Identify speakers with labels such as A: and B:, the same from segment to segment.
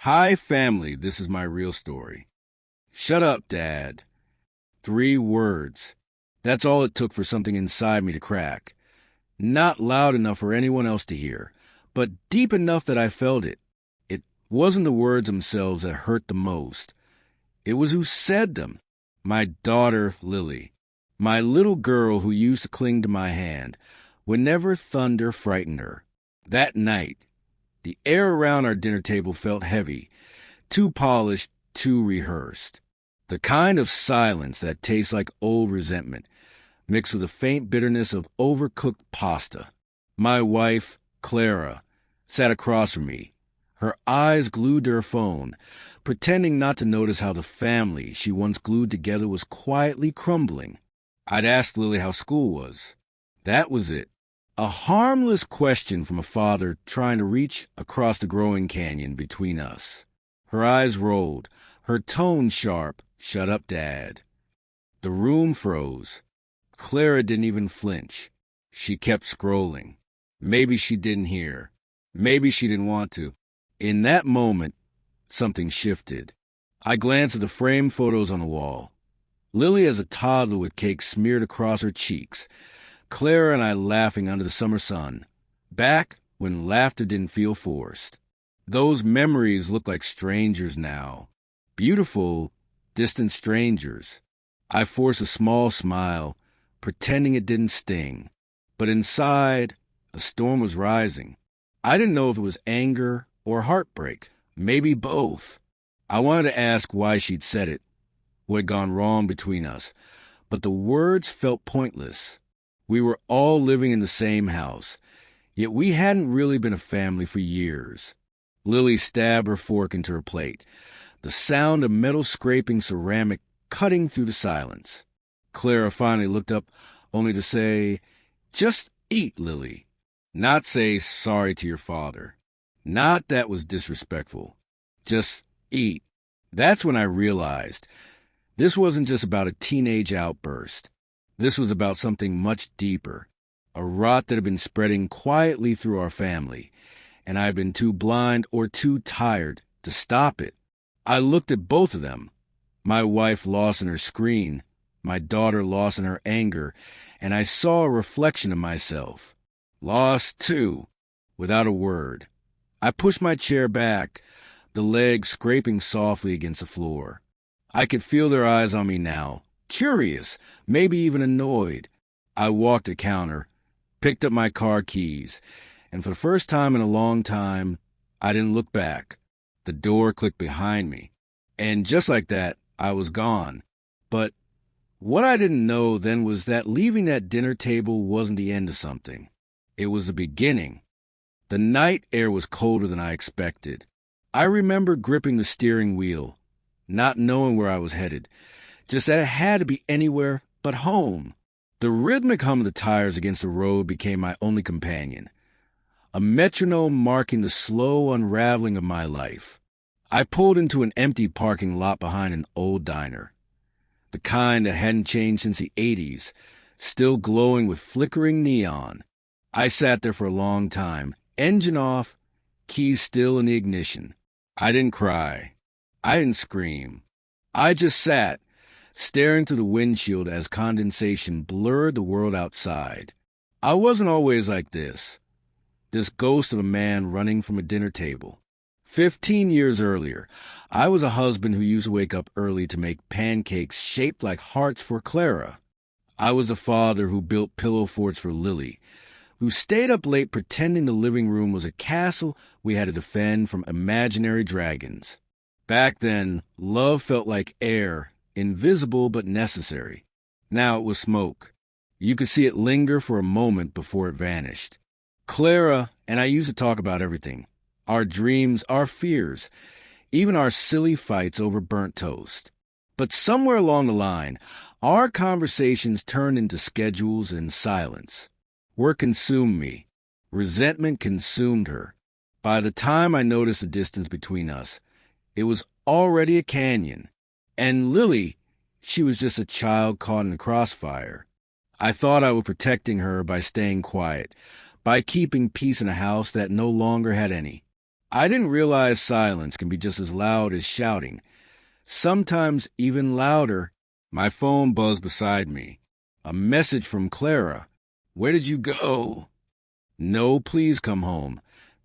A: Hi, family. This is my real story. Shut up, Dad. 3 words. That's all it took for something inside me to crack. Not loud enough for anyone else to hear, but deep enough that I felt it. It wasn't the words themselves that hurt the most. It was who said them. My daughter, Lily. My little girl who used to cling to my hand whenever thunder frightened her. That night, the air around our dinner table felt heavy, too polished, too rehearsed. The kind of silence that tastes like old resentment, mixed with the faint bitterness of overcooked pasta. My wife, Clara, sat across from me, her eyes glued to her phone, pretending not to notice how the family she once glued together was quietly crumbling. I'd asked Lily how school was. That was it. A harmless question from a father trying to reach across the growing canyon between us. Her eyes rolled, her tone sharp. Shut up, Dad. The room froze. Clara didn't even flinch. She kept scrolling. Maybe she didn't hear. Maybe she didn't want to. In that moment, something shifted. I glanced at the framed photos on the wall. Lily as a toddler with cake smeared across her cheeks. Clara and I laughing under the summer sun. Back when laughter didn't feel forced. Those memories look like strangers now. Beautiful, distant strangers. I forced a small smile, pretending it didn't sting. But inside, a storm was rising. I didn't know if it was anger or heartbreak. Maybe both. I wanted to ask why she'd said it, what had gone wrong between us. But the words felt pointless. We were all living in the same house, yet we hadn't really been a family for years. Lily stabbed her fork into her plate, the sound of metal scraping ceramic cutting through the silence. Clara finally looked up, only to say, "Just eat, Lily." Not say sorry to your father. Not that was disrespectful. Just eat. That's when I realized this wasn't just about a teenage outburst. This was about something much deeper, a rot that had been spreading quietly through our family, and I had been too blind or too tired to stop it. I looked at both of them, my wife lost in her screen, my daughter lost in her anger, and I saw a reflection of myself. Lost, too, without a word. I pushed my chair back, the legs scraping softly against the floor. I could feel their eyes on me now. Curious, maybe even annoyed. I walked to the counter, picked up my car keys, and for the first time in a long time, I didn't look back. The door clicked behind me, and just like that, I was gone. But what I didn't know then was that leaving that dinner table wasn't the end of something. It was the beginning. The night air was colder than I expected. I remember gripping the steering wheel, not knowing where I was headed, just that it had to be anywhere but home. The rhythmic hum of the tires against the road became my only companion, a metronome marking the slow unraveling of my life. I pulled into an empty parking lot behind an old diner, the kind that hadn't changed since the 80s, still glowing with flickering neon. I sat there for a long time, engine off, keys still in the ignition. I didn't cry. I didn't scream. I just sat, staring through the windshield as condensation blurred the world outside. I wasn't always like this ghost of a man running from a dinner table. 15 years earlier, I was a husband who used to wake up early to make pancakes shaped like hearts for Clara. I was a father who built pillow forts for Lily, who stayed up late pretending the living room was a castle we had to defend from imaginary dragons. Back then, love felt like air, invisible but necessary. Now it was smoke. You could see it linger for a moment before it vanished. Clara and I used to talk about everything. Our dreams, our fears, even our silly fights over burnt toast. But somewhere along the line, our conversations turned into schedules and silence. Work consumed me. Resentment consumed her. By the time I noticed the distance between us, it was already a canyon. And Lily, she was just a child caught in the crossfire. I thought I was protecting her by staying quiet, by keeping peace in a house that no longer had any. I didn't realize silence can be just as loud as shouting, sometimes even louder. My phone buzzed beside me. A message from Clara. Where did you go? No, please come home.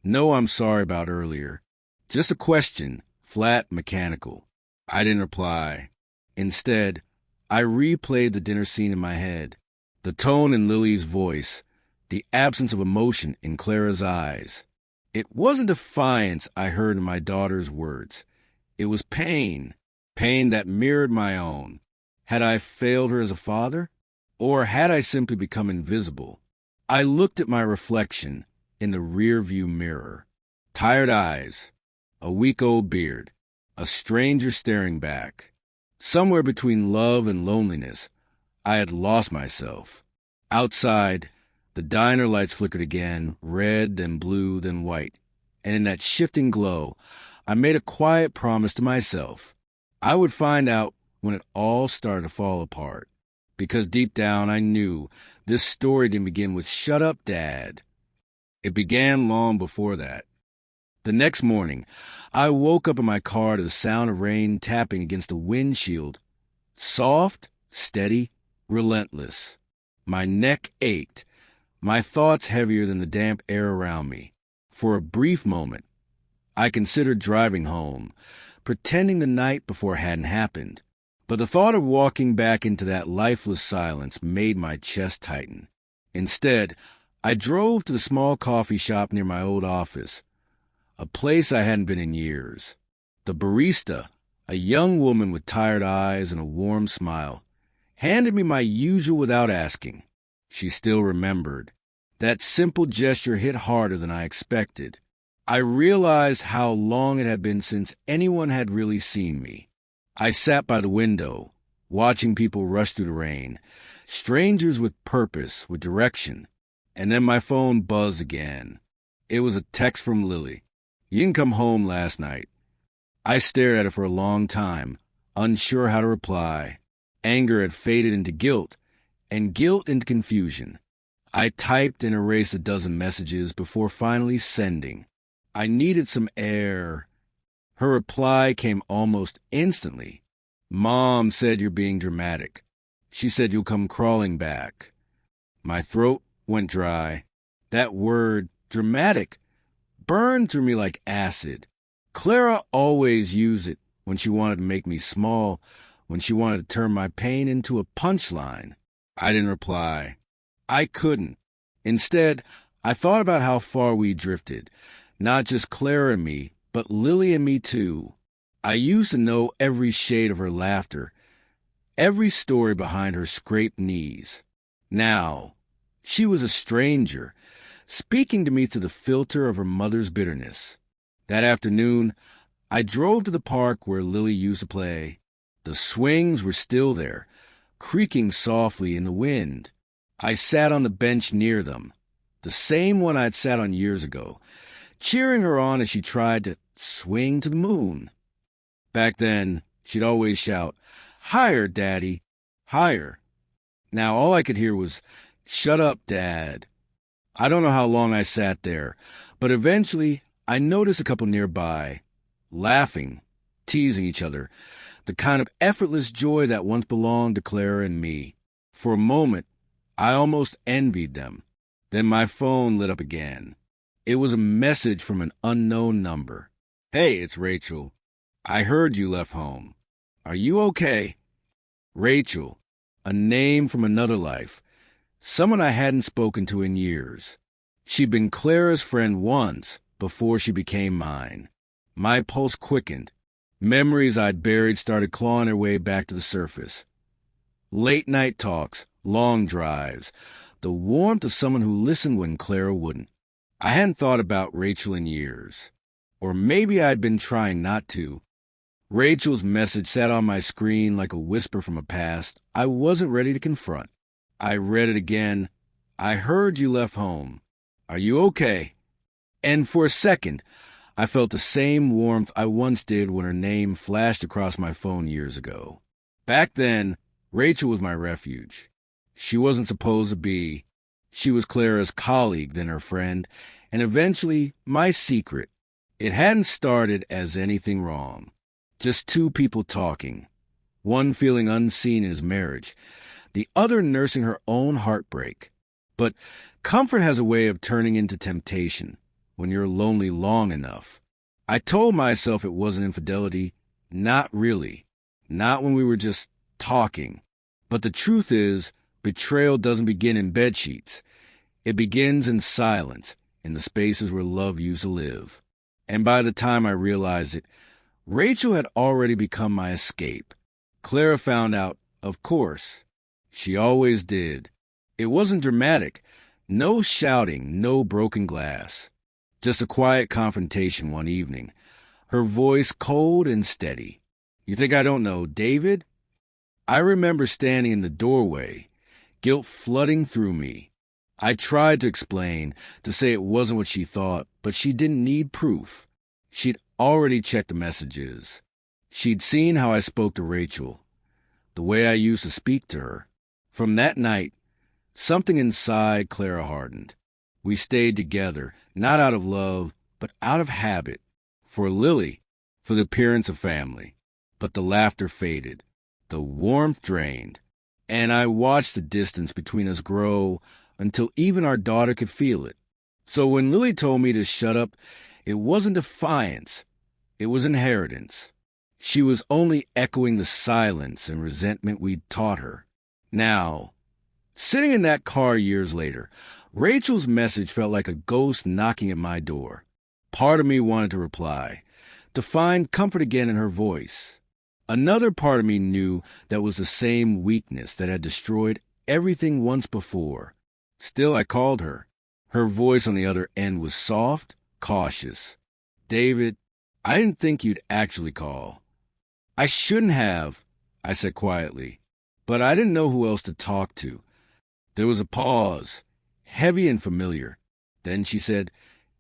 A: No, I'm sorry about earlier. Just a question, flat, mechanical. I didn't reply. Instead, I replayed the dinner scene in my head. The tone in Lily's voice, the absence of emotion in Clara's eyes. It wasn't defiance I heard in my daughter's words. It was pain, pain that mirrored my own. Had I failed her as a father? Or had I simply become invisible? I looked at my reflection in the rearview mirror. Tired eyes, a week-old beard, a stranger staring back. Somewhere between love and loneliness, I had lost myself. Outside, the diner lights flickered again, red, then blue, then white. And in that shifting glow, I made a quiet promise to myself. I would find out when it all started to fall apart. Because deep down I knew this story didn't begin with "Shut up, Dad." It began long before that. The next morning, I woke up in my car to the sound of rain tapping against the windshield. Soft, steady, relentless. My neck ached, my thoughts heavier than the damp air around me. For a brief moment, I considered driving home, pretending the night before hadn't happened. But the thought of walking back into that lifeless silence made my chest tighten. Instead, I drove to the small coffee shop near my old office, a place I hadn't been in years. The barista, a young woman with tired eyes and a warm smile, handed me my usual without asking. She still remembered. That simple gesture hit harder than I expected. I realized how long it had been since anyone had really seen me. I sat by the window, watching people rush through the rain, strangers with purpose, with direction. And then my phone buzzed again. It was a text from Lily. You didn't come home last night. I stared at it for a long time, unsure how to reply. Anger had faded into guilt, and guilt into confusion. I typed and erased a dozen messages before finally sending. I needed some air. Her reply came almost instantly. Mom said you're being dramatic. She said you'll come crawling back. My throat went dry. That word, dramatic, burned through me like acid. Clara always used it when she wanted to make me small, when she wanted to turn my pain into a punchline. I didn't reply. I couldn't. Instead, I thought about how far we drifted. Not just Clara and me, but Lily and me too. I used to know every shade of her laughter, every story behind her scraped knees. Now, she was a stranger, speaking to me through the filter of her mother's bitterness. That afternoon, I drove to the park where Lily used to play. The swings were still there, creaking softly in the wind. I sat on the bench near them, the same one I'd sat on years ago, cheering her on as she tried to swing to the moon. Back then, she'd always shout, "Higher, Daddy, higher." Now all I could hear was, "Shut up, Dad." I don't know how long I sat there, but eventually I noticed a couple nearby, laughing, teasing each other, the kind of effortless joy that once belonged to Clara and me. For a moment, I almost envied them. Then my phone lit up again. It was a message from an unknown number. "Hey, it's Rachel. I heard you left home. Are you okay?" Rachel, a name from another life, someone I hadn't spoken to in years. She'd been Clara's friend once before she became mine. My pulse quickened. Memories I'd buried started clawing their way back to the surface. Late-night talks, long drives, the warmth of someone who listened when Clara wouldn't. I hadn't thought about Rachel in years. Or maybe I'd been trying not to. Rachel's message sat on my screen like a whisper from a past I wasn't ready to confront. I read it again. "I heard you left home. Are you okay?" And for a second, I felt the same warmth I once did when her name flashed across my phone years ago. Back then, Rachel was my refuge. She wasn't supposed to be. She was Clara's colleague, then her friend, and eventually my secret. It hadn't started as anything wrong. Just two people talking, one feeling unseen in his marriage, the other nursing her own heartbreak. But comfort has a way of turning into temptation when you're lonely long enough. I told myself it wasn't infidelity. Not really. Not when we were just talking. But the truth is, betrayal doesn't begin in bedsheets. It begins in silence, in the spaces where love used to live. And by the time I realized it, Rachel had already become my escape. Clara found out, of course. She always did. It wasn't dramatic. No shouting, no broken glass. Just a quiet confrontation one evening. Her voice cold and steady. "You think I don't know David?" I remember standing in the doorway, guilt flooding through me. I tried to explain, to say it wasn't what she thought, but she didn't need proof. She'd already checked the messages. She'd seen how I spoke to Rachel, the way I used to speak to her. From that night, something inside Clara hardened. We stayed together, not out of love, but out of habit. For Lily, for the appearance of family. But the laughter faded. The warmth drained. And I watched the distance between us grow until even our daughter could feel it. So when Lily told me to shut up, it wasn't defiance. It was inheritance. She was only echoing the silence and resentment we'd taught her. Now, sitting in that car years later, Rachel's message felt like a ghost knocking at my door. Part of me wanted to reply, to find comfort again in her voice. Another part of me knew that was the same weakness that had destroyed everything once before. Still, I called her. Her voice on the other end was soft, cautious. "David, I didn't think you'd actually call." "I shouldn't have," I said quietly, but I didn't know who else to talk to. There was a pause, heavy and familiar. Then she said,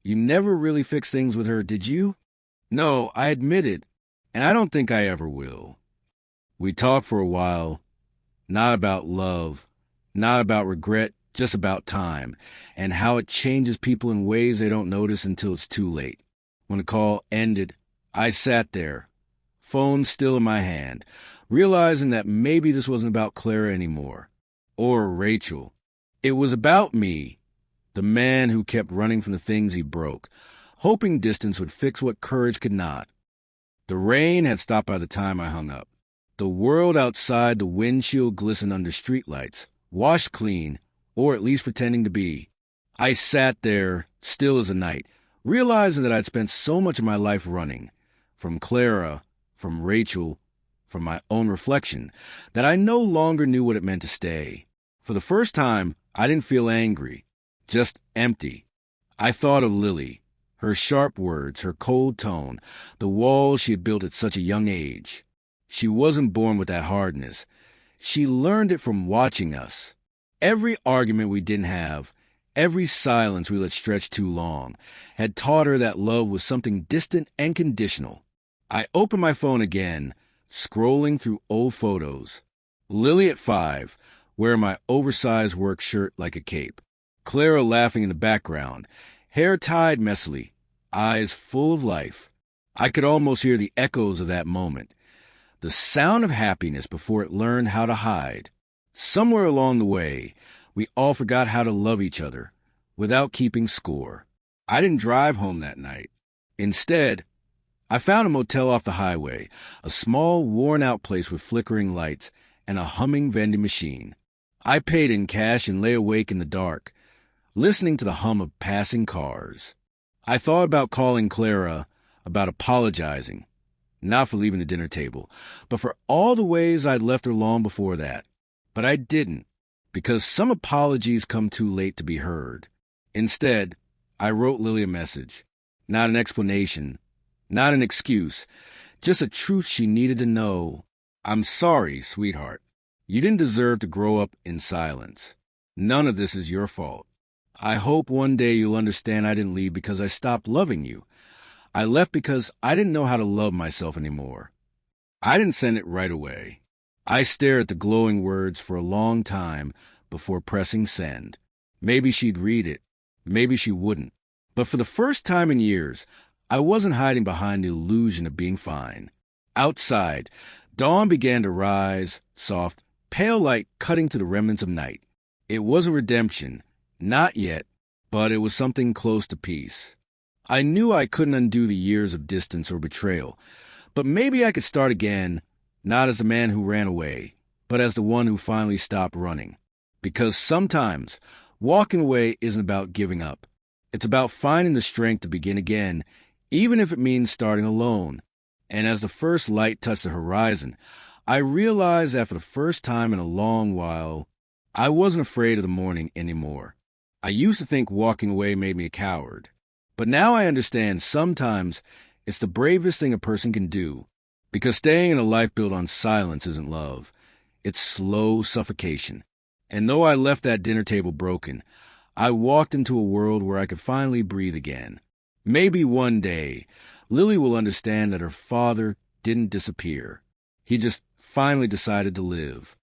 A: "You never really fixed things with her, did you?" "No," I admitted, "and I don't think I ever will." We talked for a while, not about love, not about regret, just about time, and how it changes people in ways they don't notice until it's too late. When the call ended, I sat there, phone still in my hand, realizing that maybe this wasn't about Clara anymore, or Rachel. It was about me, the man who kept running from the things he broke, hoping distance would fix what courage could not. The rain had stopped by the time I hung up. The world outside the windshield glistened under streetlights, washed clean, or at least pretending to be. I sat there, still as a night, realizing that I'd spent so much of my life running, from Clara, from Rachel, from my own reflection, that I no longer knew what it meant to stay. For the first time, I didn't feel angry, just empty. I thought of Lily, her sharp words, her cold tone, the walls she had built at such a young age. She wasn't born with that hardness. She learned it from watching us. Every argument we didn't have, every silence we let stretch too long, had taught her that love was something distant and conditional. I opened my phone again, scrolling through old photos. Lily at 5, wearing my oversized work shirt like a cape. Clara laughing in the background, hair tied messily, eyes full of life. I could almost hear the echoes of that moment, the sound of happiness before it learned how to hide. Somewhere along the way, we all forgot how to love each other without keeping score. I didn't drive home that night. Instead, I found a motel off the highway, a small, worn-out place with flickering lights and a humming vending machine. I paid in cash and lay awake in the dark, listening to the hum of passing cars. I thought about calling Clara, about apologizing, not for leaving the dinner table, but for all the ways I'd left her long before that. But I didn't, because some apologies come too late to be heard. Instead, I wrote Lily a message, not an explanation, not an excuse, just a truth she needed to know. "I'm sorry, sweetheart. You didn't deserve to grow up in silence. None of this is your fault. I hope one day you'll understand I didn't leave because I stopped loving you. I left because I didn't know how to love myself anymore." I didn't send it right away. I stared at the glowing words for a long time before pressing send. Maybe she'd read it. Maybe she wouldn't. But for the first time in years, I wasn't hiding behind the illusion of being fine. Outside, dawn began to rise, soft, pale light cutting to the remnants of night. It wasn't redemption, not yet, but it was something close to peace. I knew I couldn't undo the years of distance or betrayal, but maybe I could start again, not as the man who ran away, but as the one who finally stopped running. Because sometimes, walking away isn't about giving up. It's about finding the strength to begin again, even if it means starting alone. And as the first light touched the horizon, I realized that for the first time in a long while, I wasn't afraid of the morning anymore. I used to think walking away made me a coward. But now I understand sometimes it's the bravest thing a person can do, because staying in a life built on silence isn't love. It's slow suffocation. And though I left that dinner table broken, I walked into a world where I could finally breathe again. Maybe one day, Lily will understand that her father didn't disappear. He just finally decided to live.